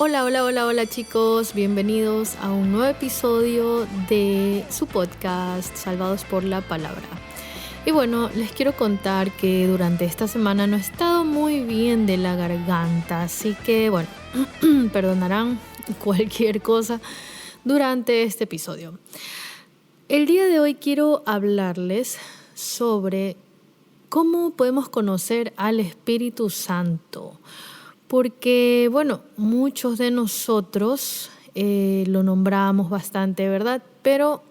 Hola, hola, hola, hola chicos, bienvenidos a un nuevo episodio de su podcast Salvados por la Palabra. Y bueno, les quiero contar que durante esta semana no he estado muy bien de la garganta, así que bueno, perdonarán cualquier cosa durante este episodio. El día de hoy quiero hablarles sobre cómo podemos conocer al Espíritu Santo. Porque, bueno, muchos de nosotros lo nombramos bastante, ¿verdad? Pero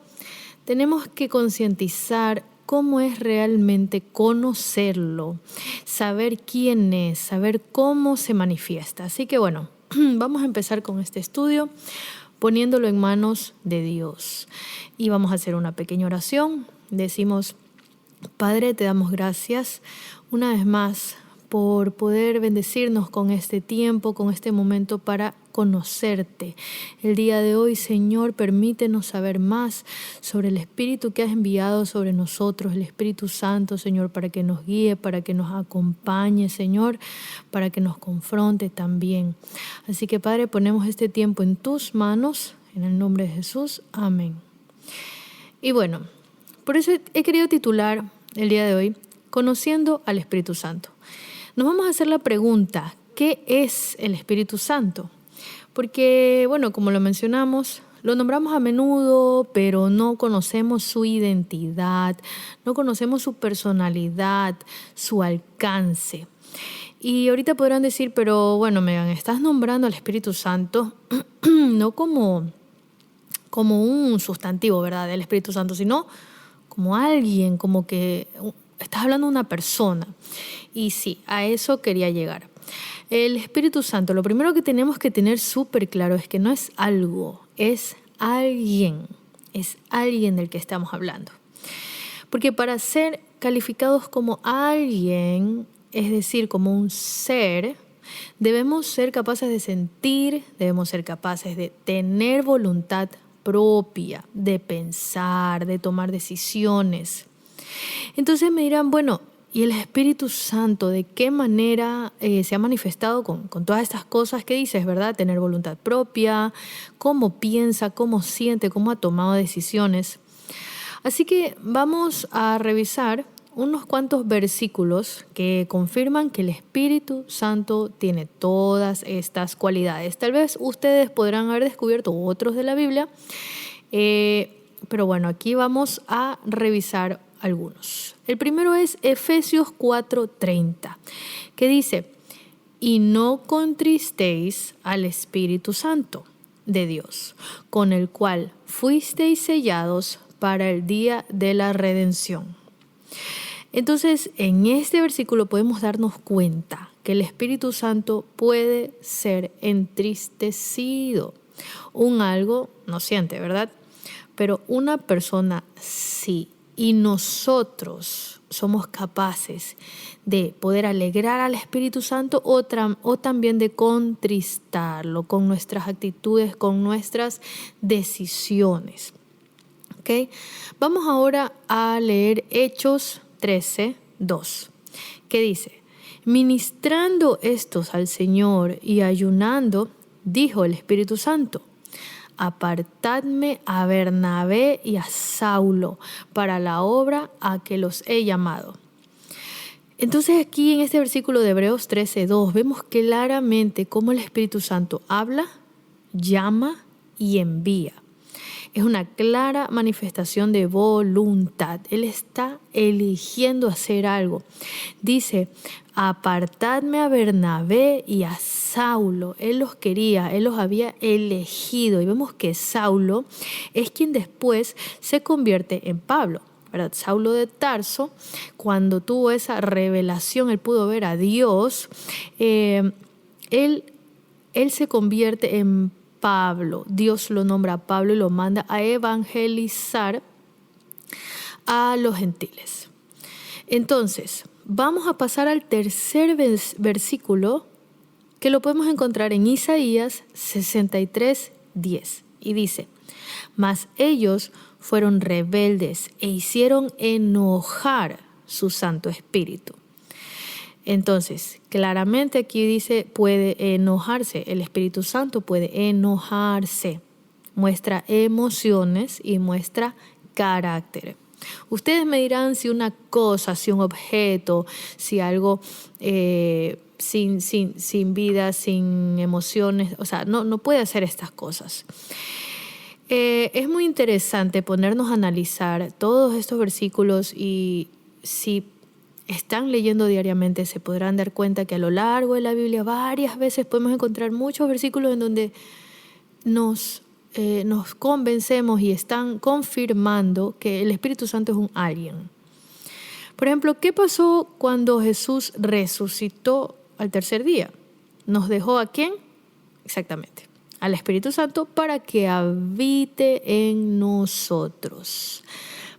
tenemos que concientizar cómo es realmente conocerlo, saber quién es, saber cómo se manifiesta. Así que, bueno, vamos a empezar con este estudio poniéndolo en manos de Dios. Y vamos a hacer una pequeña oración. Decimos: Padre, te damos gracias una vez más por poder bendecirnos con este tiempo, con este momento para conocerte. El día de hoy, Señor, permítenos saber más sobre el Espíritu que has enviado sobre nosotros, el Espíritu Santo, Señor, para que nos guíe, para que nos acompañe, Señor, para que nos confronte también. Así que, Padre, ponemos este tiempo en tus manos, en el nombre de Jesús. Amén. Y bueno, por eso he querido titular el día de hoy Conociendo al Espíritu Santo. Nos vamos a hacer la pregunta: ¿qué es el Espíritu Santo? Porque, bueno, como lo mencionamos, lo nombramos a menudo, pero no conocemos su identidad, no conocemos su personalidad, su alcance. Y ahorita podrán decir, pero bueno, Megan, estás nombrando al Espíritu Santo no como un sustantivo, ¿verdad?, del Espíritu Santo, sino como alguien, como que estás hablando de una persona. Y sí, a eso quería llegar. El Espíritu Santo, lo primero que tenemos que tener súper claro es que no es algo, es alguien del que estamos hablando. Porque para ser calificados como alguien, es decir, como un ser, debemos ser capaces de sentir, debemos ser capaces de tener voluntad propia, de pensar, de tomar decisiones. Entonces me dirán, bueno, ¿y el Espíritu Santo de qué manera se ha manifestado con todas estas cosas que dices, verdad? Tener voluntad propia, cómo piensa, cómo siente, cómo ha tomado decisiones. Así que vamos a revisar unos cuantos versículos que confirman que el Espíritu Santo tiene todas estas cualidades. Tal vez ustedes podrán haber descubierto otros de la Biblia, pero bueno, aquí vamos a revisar algunos. El primero es Efesios 4:30, que dice: y no contristéis al Espíritu Santo de Dios, con el cual fuisteis sellados para el día de la redención. Entonces, en este versículo podemos darnos cuenta que el Espíritu Santo puede ser entristecido. Un algo no siente, ¿verdad? Pero una persona sí. Y nosotros somos capaces de poder alegrar al Espíritu Santo o también de contristarlo con nuestras actitudes, con nuestras decisiones. ¿Okay? Vamos ahora a leer Hechos 13:2, que dice: ministrando estos al Señor y ayunando, dijo el Espíritu Santo: apartadme a Bernabé y a Saulo para la obra a que los he llamado. Entonces aquí en este versículo de Hebreos 13:2 vemos claramente cómo el Espíritu Santo habla, llama y envía. Es una clara manifestación de voluntad. Él está eligiendo hacer algo. Dice: apartadme a Bernabé y a Saulo. Él los quería, él los había elegido. Y vemos que Saulo es quien después se convierte en Pablo, ¿verdad? Saulo de Tarso, cuando tuvo esa revelación, él pudo ver a Dios, él se convierte en Pablo. Dios lo nombra a Pablo y lo manda a evangelizar a los gentiles. Entonces, vamos a pasar al tercer versículo, que lo podemos encontrar en Isaías 63:10. Y dice: mas ellos fueron rebeldes e hicieron enojar su Santo Espíritu. Entonces, claramente aquí dice puede enojarse. El Espíritu Santo puede enojarse. Muestra emociones y muestra carácter. Ustedes me dirán si una cosa, si un objeto, si algo sin vida, sin emociones, o sea, no puede hacer estas cosas. Es muy interesante ponernos a analizar todos estos versículos y si están leyendo diariamente se podrán dar cuenta que a lo largo de la Biblia varias veces podemos encontrar muchos versículos en donde nos convencemos y están confirmando que el Espíritu Santo es un alguien. Por ejemplo, ¿qué pasó cuando Jesús resucitó al tercer día? ¿Nos dejó a quién? Exactamente, al Espíritu Santo para que habite en nosotros.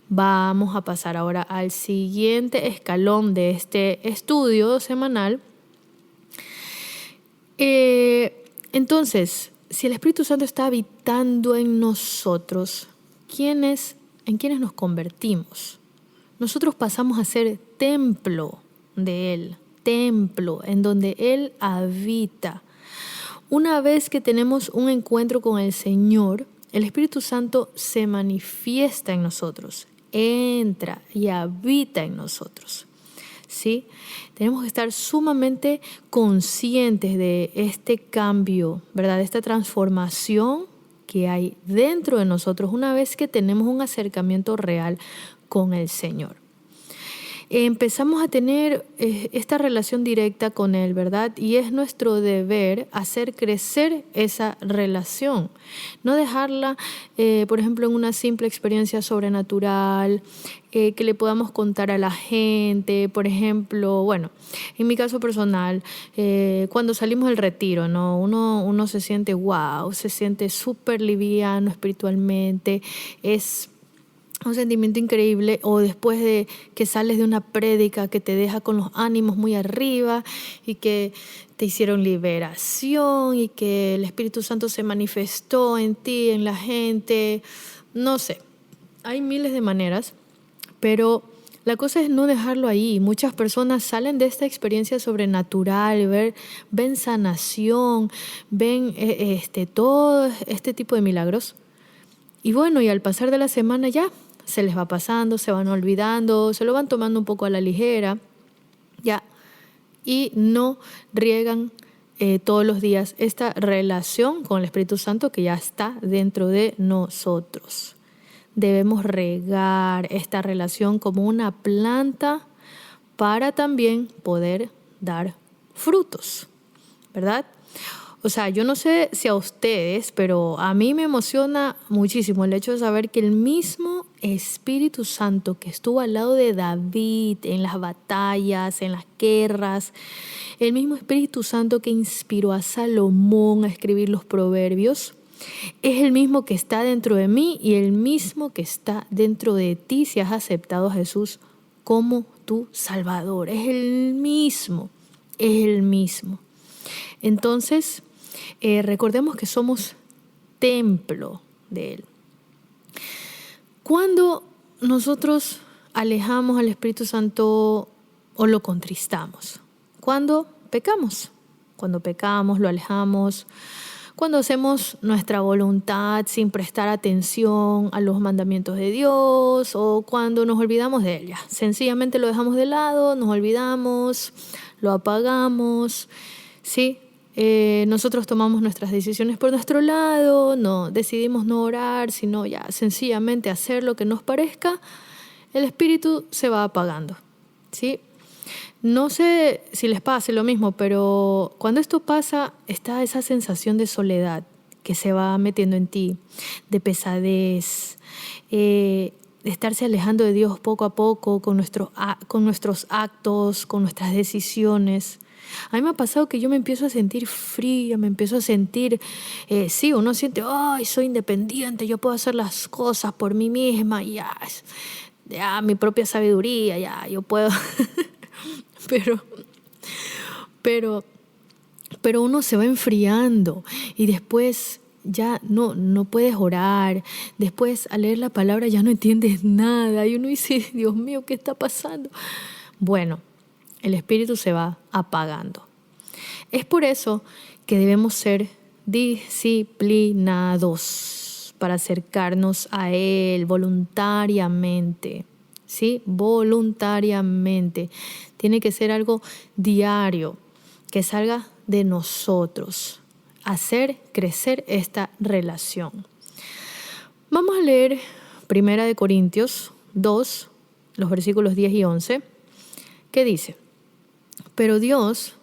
Vamos a pasar ahora al siguiente escalón de este estudio semanal. Entonces, si el Espíritu Santo está habitando en nosotros, ¿en quiénes nos convertimos? Nosotros pasamos a ser templo de Él, templo en donde Él habita. Una vez que tenemos un encuentro con el Señor, el Espíritu Santo se manifiesta en nosotros, entra y habita en nosotros. ¿Sí? Tenemos que estar sumamente conscientes de este cambio, ¿verdad? De esta transformación que hay dentro de nosotros una vez que tenemos un acercamiento real con el Señor. Empezamos a tener esta relación directa con Él, ¿verdad? Y es nuestro deber hacer crecer esa relación. No dejarla, por ejemplo, en una simple experiencia sobrenatural, que le podamos contar a la gente. Por ejemplo, bueno, en mi caso personal, cuando salimos del retiro, ¿no? Uno se siente wow, se siente súper liviano espiritualmente, es un sentimiento increíble, o después de que sales de una prédica que te deja con los ánimos muy arriba y que te hicieron liberación y que el Espíritu Santo se manifestó en ti, en la gente, no sé, hay miles de maneras, pero la cosa es no dejarlo ahí. Muchas personas salen de esta experiencia sobrenatural, ven sanación, ven todo este tipo de milagros, y bueno, y al pasar de la semana ya se les va pasando, se van olvidando, se lo van tomando un poco a la ligera, ya, y no riegan todos los días esta relación con el Espíritu Santo que ya está dentro de nosotros. Debemos regar esta relación como una planta para también poder dar frutos, ¿verdad? O sea, yo no sé si a ustedes, pero a mí me emociona muchísimo el hecho de saber que el mismo Espíritu Santo que estuvo al lado de David en las batallas, en las guerras, el mismo Espíritu Santo que inspiró a Salomón a escribir los proverbios, es el mismo que está dentro de mí y el mismo que está dentro de ti si has aceptado a Jesús como tu Salvador. Es el mismo, es el mismo. Entonces, recordemos que somos templo de Él. Cuando nosotros alejamos al Espíritu Santo o lo contristamos, cuando pecamos, lo alejamos, cuando hacemos nuestra voluntad sin prestar atención a los mandamientos de Dios, o cuando nos olvidamos de Él, ya, sencillamente lo dejamos de lado, nos olvidamos, lo apagamos, ¿sí? Nosotros tomamos nuestras decisiones por nuestro lado, no decidimos no orar, sino ya sencillamente hacer lo que nos parezca, el espíritu se va apagando, ¿sí? No sé si les pase lo mismo, pero cuando esto pasa está esa sensación de soledad que se va metiendo en ti, de pesadez, de estarse alejando de Dios poco a poco con nuestros actos, con nuestras decisiones. A mí me ha pasado que yo me empiezo a sentir fría, me empiezo a sentir, sí, uno siente, ay, soy independiente, yo puedo hacer las cosas por mí misma, ya mi propia sabiduría, ya, yo puedo. Pero uno se va enfriando y después ya no puedes orar. Después al leer la palabra ya no entiendes nada y uno dice, Dios mío, ¿qué está pasando? Bueno, el espíritu se va apagando. Es por eso que debemos ser disciplinados para acercarnos a Él voluntariamente. ¿Sí? Voluntariamente. Tiene que ser algo diario, que salga de nosotros. Hacer crecer esta relación. Vamos a leer 1 Corintios 2, los versículos 10 y 11, que dice: pero Dios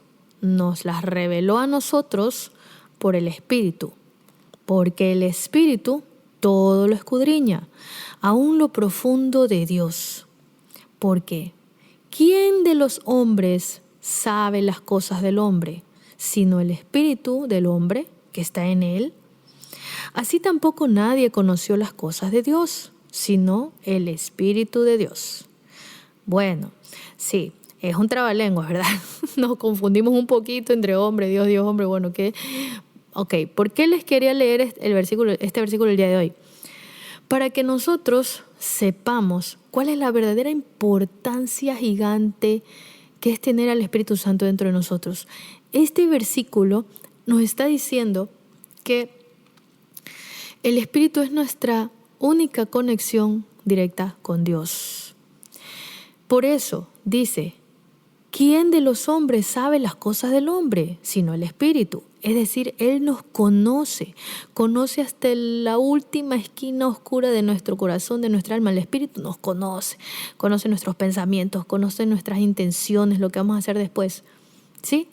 nos las reveló a nosotros por el Espíritu, porque el Espíritu todo lo escudriña, aún lo profundo de Dios. Porque ¿quién de los hombres sabe las cosas del hombre, sino el Espíritu del hombre que está en él? Así tampoco nadie conoció las cosas de Dios, sino el Espíritu de Dios. Bueno, sí, es un trabalenguas, ¿verdad? Nos confundimos un poquito entre hombre, Dios, hombre. Bueno, ¿qué? Ok, ¿por qué les quería leer este versículo el día de hoy? Para que nosotros sepamos cuál es la verdadera importancia gigante que es tener al Espíritu Santo dentro de nosotros. Este versículo nos está diciendo que el Espíritu es nuestra única conexión directa con Dios. Por eso dice: ¿quién de los hombres sabe las cosas del hombre, sino el Espíritu? Es decir, Él nos conoce hasta la última esquina oscura de nuestro corazón, de nuestra alma. El Espíritu nos conoce nuestros pensamientos, conoce nuestras intenciones, lo que vamos a hacer después. ¿Sí?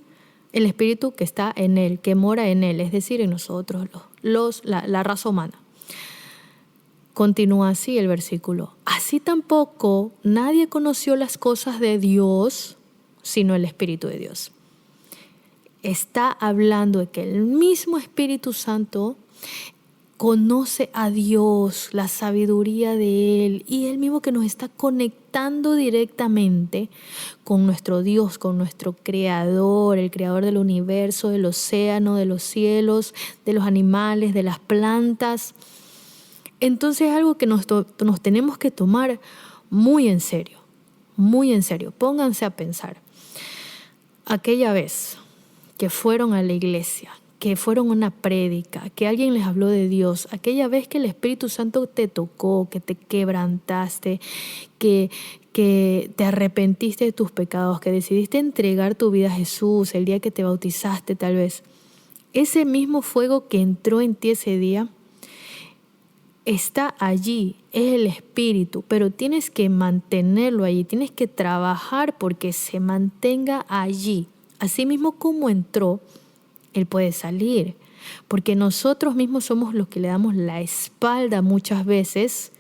El Espíritu que está en Él, que mora en Él, es decir, en nosotros, la raza humana. Continúa así el versículo: así tampoco nadie conoció las cosas de Dios, sino el Espíritu de Dios. Está hablando de que el mismo Espíritu Santo conoce a Dios, la sabiduría de Él, y Él mismo que nos está conectando directamente con nuestro Dios, con nuestro Creador, el Creador del universo, del océano, de los cielos, de los animales, de las plantas. Entonces es algo que nos tenemos que tomar muy en serio, muy en serio. Pónganse a pensar. Aquella vez que fueron a la iglesia, que fueron a una prédica, que alguien les habló de Dios, aquella vez que el Espíritu Santo te tocó, que te quebrantaste, que te arrepentiste de tus pecados, que decidiste entregar tu vida a Jesús el día que te bautizaste tal vez, ese mismo fuego que entró en ti ese día está allí, es el Espíritu, pero tienes que mantenerlo allí, tienes que trabajar porque se mantenga allí. Así mismo como entró, Él puede salir, porque nosotros mismos somos los que le damos la espalda muchas veces,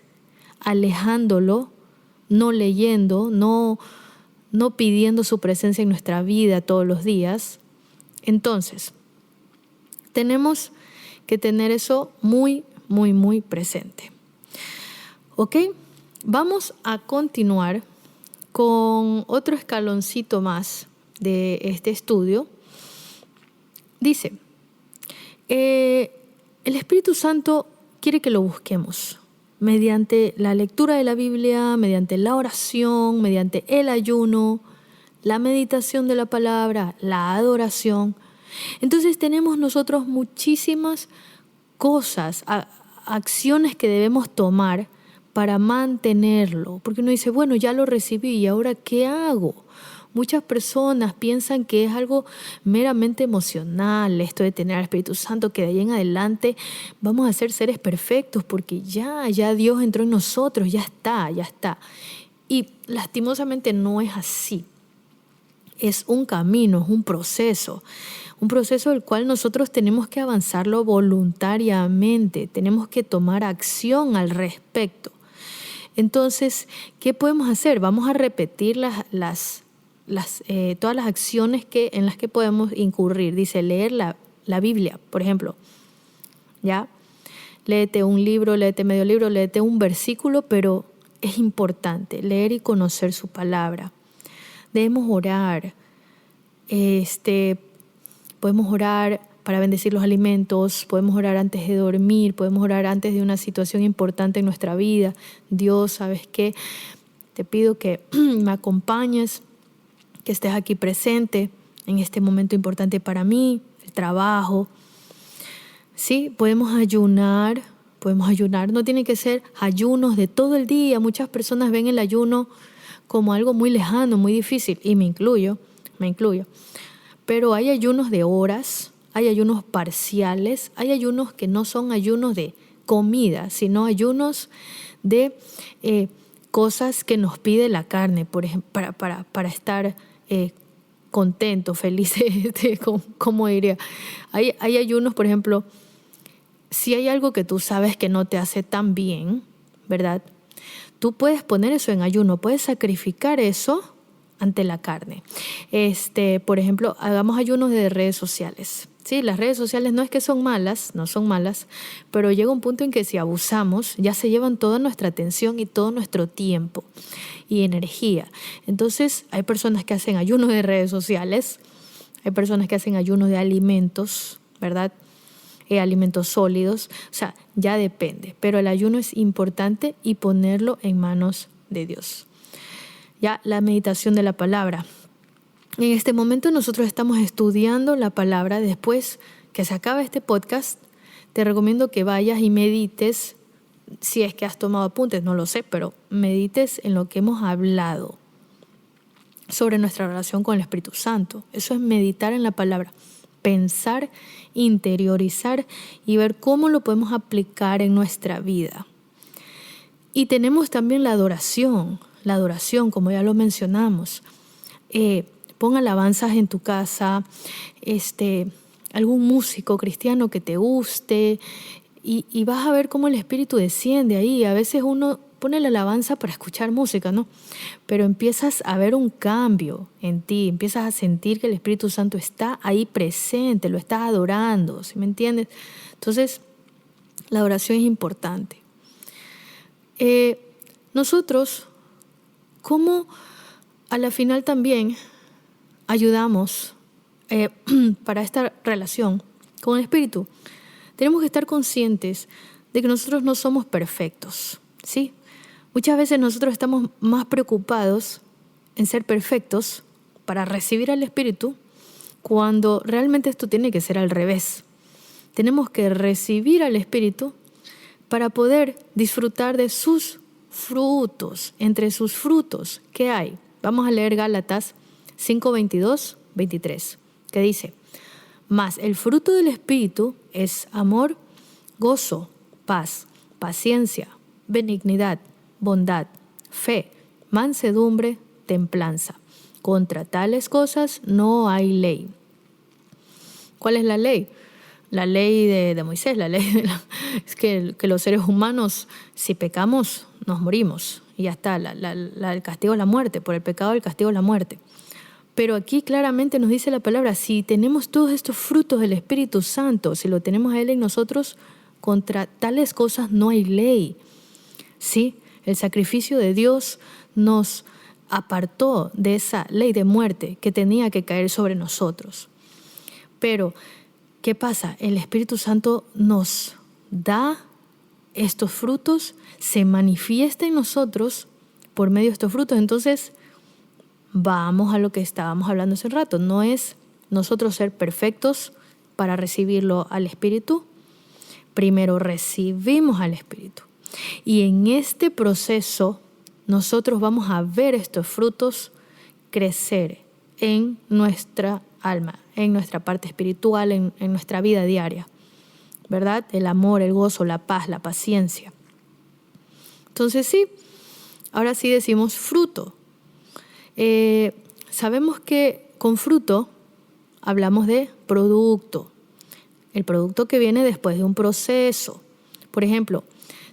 alejándolo, no leyendo, no pidiendo su presencia en nuestra vida todos los días. Entonces, tenemos que tener eso muy, muy, muy presente. ¿Ok? Vamos a continuar con otro escaloncito más de este estudio. Dice, el Espíritu Santo quiere que lo busquemos mediante la lectura de la Biblia, mediante la oración, mediante el ayuno, la meditación de la palabra, la adoración. Entonces tenemos nosotros muchísimas cosas, acciones que debemos tomar para mantenerlo. Porque uno dice, bueno, ya lo recibí, ¿y ahora qué hago? Muchas personas piensan que es algo meramente emocional, esto de tener al Espíritu Santo, que de ahí en adelante vamos a ser seres perfectos porque ya Dios entró en nosotros, ya está. Y lastimosamente no es así. Es un camino, es un proceso del cual nosotros tenemos que avanzarlo voluntariamente, tenemos que tomar acción al respecto. Entonces, ¿qué podemos hacer? Vamos a repetir todas las acciones en las que podemos incurrir. Dice, leer la Biblia, por ejemplo. ¿Ya? Léete un libro, léete medio libro, léete un versículo, pero es importante leer y conocer su palabra. Debemos orar. Podemos orar para bendecir los alimentos, podemos orar antes de dormir, podemos orar antes de una situación importante en nuestra vida. Dios, ¿sabes qué? Te pido que me acompañes que estés aquí presente en este momento importante para mí, el trabajo. Sí, podemos ayunar, no tiene que ser ayunos de todo el día. Muchas personas ven el ayuno como algo muy lejano, muy difícil, y me incluyo. Pero hay ayunos de horas, hay ayunos parciales, hay ayunos que no son ayunos de comida, sino ayunos de cosas que nos pide la carne, por ejemplo, para estar contentos, felices, ¿cómo diría? Hay ayunos, por ejemplo, si hay algo que tú sabes que no te hace tan bien, ¿verdad? Tú puedes poner eso en ayuno, puedes sacrificar eso ante la carne. Por ejemplo, hagamos ayunos de redes sociales. Sí, las redes sociales no es que son malas, no son malas, pero llega un punto en que si abusamos, ya se llevan toda nuestra atención y todo nuestro tiempo y energía. Entonces, hay personas que hacen ayunos de redes sociales, hay personas que hacen ayunos de alimentos, ¿verdad? Alimentos sólidos, o sea, ya depende. Pero el ayuno es importante y ponerlo en manos de Dios. Ya la meditación de la palabra. En este momento nosotros estamos estudiando la palabra. Después que se acabe este podcast, te recomiendo que vayas y medites, si es que has tomado apuntes, no lo sé, pero medites en lo que hemos hablado sobre nuestra relación con el Espíritu Santo. Eso es meditar en la palabra, pensar, interiorizar y ver cómo lo podemos aplicar en nuestra vida. Y tenemos también la adoración, como ya lo mencionamos. Pon alabanzas en tu casa, algún músico cristiano que te guste y vas a ver cómo el Espíritu desciende ahí. A veces uno pone la alabanza para escuchar música, ¿no? Pero empiezas a ver un cambio en ti, empiezas a sentir que el Espíritu Santo está ahí presente, lo estás adorando, ¿sí me entiendes? Entonces, la adoración es importante. Nosotros, ¿cómo a la final también ayudamos para esta relación con el Espíritu? Tenemos que estar conscientes de que nosotros no somos perfectos, ¿sí? Muchas veces nosotros estamos más preocupados en ser perfectos para recibir al Espíritu, cuando realmente esto tiene que ser al revés. Tenemos que recibir al Espíritu para poder disfrutar de sus frutos. Entre sus frutos, ¿qué hay? Vamos a leer Gálatas 5:22, 23, que dice: mas el fruto del Espíritu es amor, gozo, paz, paciencia, benignidad, bondad, fe, mansedumbre, templanza. Contra tales cosas no hay ley. ¿Cuál es la ley? La ley de Moisés, es que los seres humanos, si pecamos, nos morimos. Y ya está, el castigo es la muerte. Por el pecado el castigo es la muerte. Pero aquí claramente nos dice la palabra, si tenemos todos estos frutos del Espíritu Santo, si lo tenemos a Él en nosotros, contra tales cosas no hay ley. Sí, el sacrificio de Dios nos apartó de esa ley de muerte que tenía que caer sobre nosotros. Pero, ¿qué pasa? El Espíritu Santo nos da estos frutos, se manifiesta en nosotros por medio de estos frutos. Entonces, vamos a lo que estábamos hablando hace un rato. No es nosotros ser perfectos para recibirlo al Espíritu. Primero recibimos al Espíritu. Y en este proceso nosotros vamos a ver estos frutos crecer en nuestra alma, en nuestra parte espiritual, en nuestra vida diaria, ¿verdad? El amor, el gozo, la paz, la paciencia. Entonces sí, ahora sí decimos fruto. Sabemos que con fruto hablamos de producto, el producto que viene después de un proceso. Por ejemplo,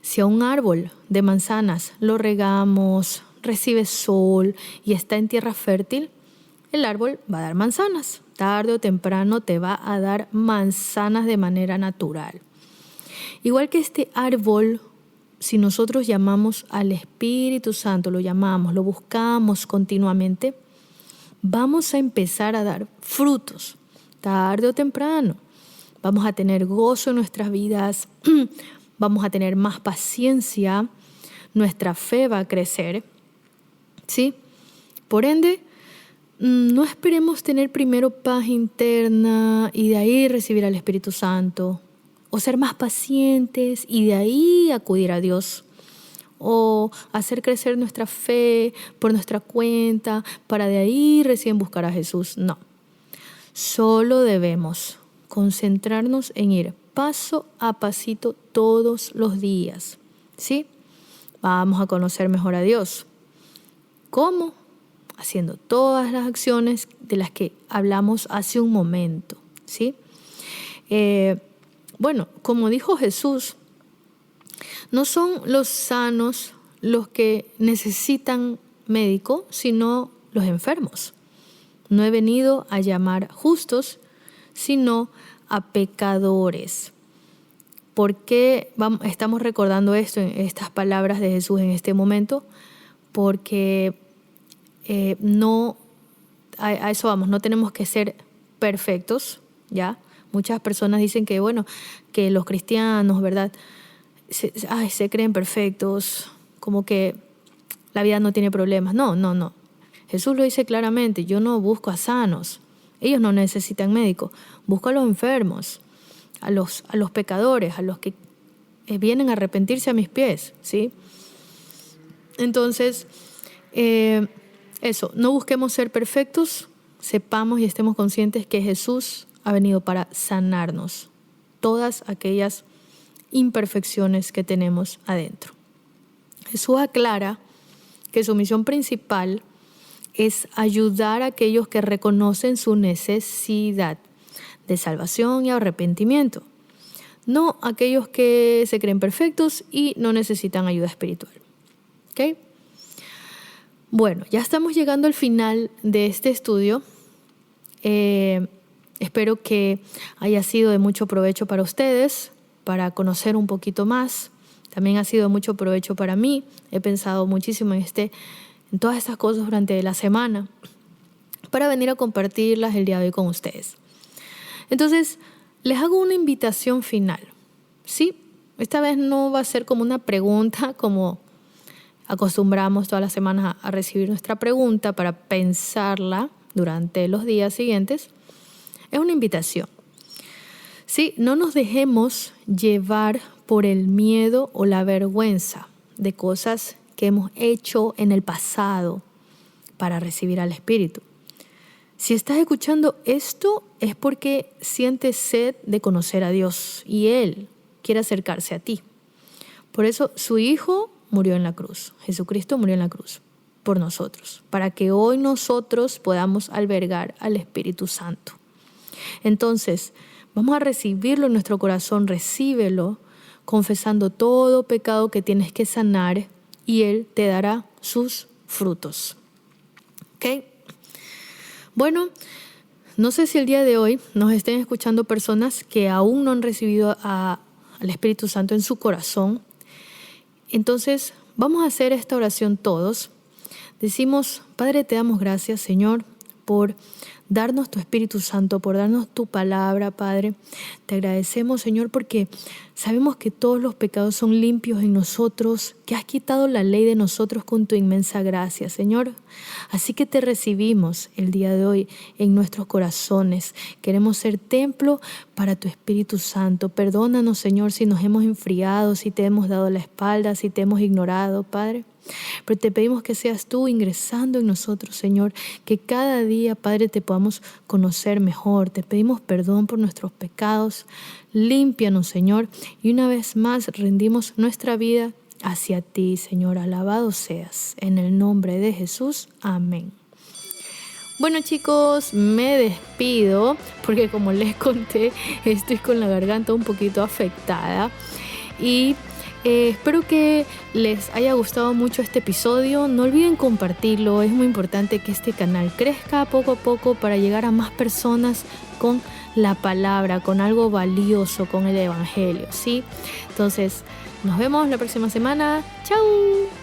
si a un árbol de manzanas lo regamos, recibe sol y está en tierra fértil, el árbol va a dar manzanas. Tarde o temprano te va a dar manzanas de manera natural. Igual que este árbol, si nosotros llamamos al Espíritu Santo, lo buscamos continuamente, vamos a empezar a dar frutos, tarde o temprano. Vamos a tener gozo en nuestras vidas, vamos a tener más paciencia, nuestra fe va a crecer, ¿sí? Por ende, no esperemos tener primero paz interna y de ahí recibir al Espíritu Santo, o ser más pacientes y de ahí acudir a Dios, o hacer crecer nuestra fe por nuestra cuenta para de ahí recién buscar a Jesús. No, solo debemos concentrarnos en ir paso a pasito todos los días, ¿sí? Vamos a conocer mejor a Dios. ¿Cómo? Haciendo todas las acciones de las que hablamos hace un momento, ¿sí? Bueno, como dijo Jesús, no son los sanos los que necesitan médico, sino los enfermos. No he venido a llamar justos, sino a pecadores. ¿Por qué estamos recordando estas palabras de Jesús en este momento? Porque a eso vamos, no tenemos que ser perfectos, ¿ya? Muchas personas dicen que, que los cristianos, ¿verdad?, se creen perfectos, como que la vida no tiene problemas. No. Jesús lo dice claramente, yo no busco a sanos, ellos no necesitan médico, busco a los enfermos, a los pecadores, a los que vienen a arrepentirse a mis pies, ¿sí? Entonces, no busquemos ser perfectos, sepamos y estemos conscientes que Jesús ha venido para sanarnos todas aquellas imperfecciones que tenemos adentro. Jesús aclara que su misión principal es ayudar a aquellos que reconocen su necesidad de salvación y arrepentimiento, no aquellos que se creen perfectos y no necesitan ayuda espiritual. ¿Ok? Bueno, ya estamos llegando al final de este estudio. Espero que haya sido de mucho provecho para ustedes, para conocer un poquito más. También ha sido de mucho provecho para mí. He pensado muchísimo en todas estas cosas durante la semana para venir a compartirlas el día de hoy con ustedes. Entonces, les hago una invitación final. Sí, esta vez no va a ser como una pregunta, como acostumbramos todas las semanas a recibir nuestra pregunta para pensarla durante los días siguientes. Es una invitación. Sí, no nos dejemos llevar por el miedo o la vergüenza de cosas que hemos hecho en el pasado para recibir al Espíritu. Si estás escuchando esto es porque sientes sed de conocer a Dios y Él quiere acercarse a ti. Por eso su Hijo murió en la cruz. Jesucristo murió en la cruz por nosotros, para que hoy nosotros podamos albergar al Espíritu Santo. Entonces, vamos a recibirlo en nuestro corazón, recíbelo, confesando todo pecado que tienes que sanar y Él te dará sus frutos. ¿Ok? Bueno, no sé si el día de hoy nos estén escuchando personas que aún no han recibido al Espíritu Santo en su corazón. Entonces, vamos a hacer esta oración todos. Decimos, Padre, te damos gracias, Señor, por darnos tu Espíritu Santo, por darnos tu palabra, Padre. Te agradecemos, Señor, porque sabemos que todos los pecados son limpios en nosotros, que has quitado la ley de nosotros con tu inmensa gracia, Señor. Así que te recibimos el día de hoy en nuestros corazones. Queremos ser templo para tu Espíritu Santo. Perdónanos, Señor, si nos hemos enfriado, si te hemos dado la espalda, si te hemos ignorado, Padre. Pero te pedimos que seas tú ingresando en nosotros, Señor, que cada día, Padre, te podamos conocer mejor. Te pedimos perdón por nuestros pecados. Límpianos, Señor, y una vez más rendimos nuestra vida hacia ti, Señor. Alabado seas. En el nombre de Jesús. Amén. Bueno, chicos, me despido porque, como les conté, estoy con la garganta un poquito afectada y espero que les haya gustado mucho este episodio. No olviden compartirlo. Es muy importante que este canal crezca poco a poco para llegar a más personas con la palabra, con algo valioso, con el evangelio, ¿sí? Entonces, nos vemos la próxima semana. ¡Chao!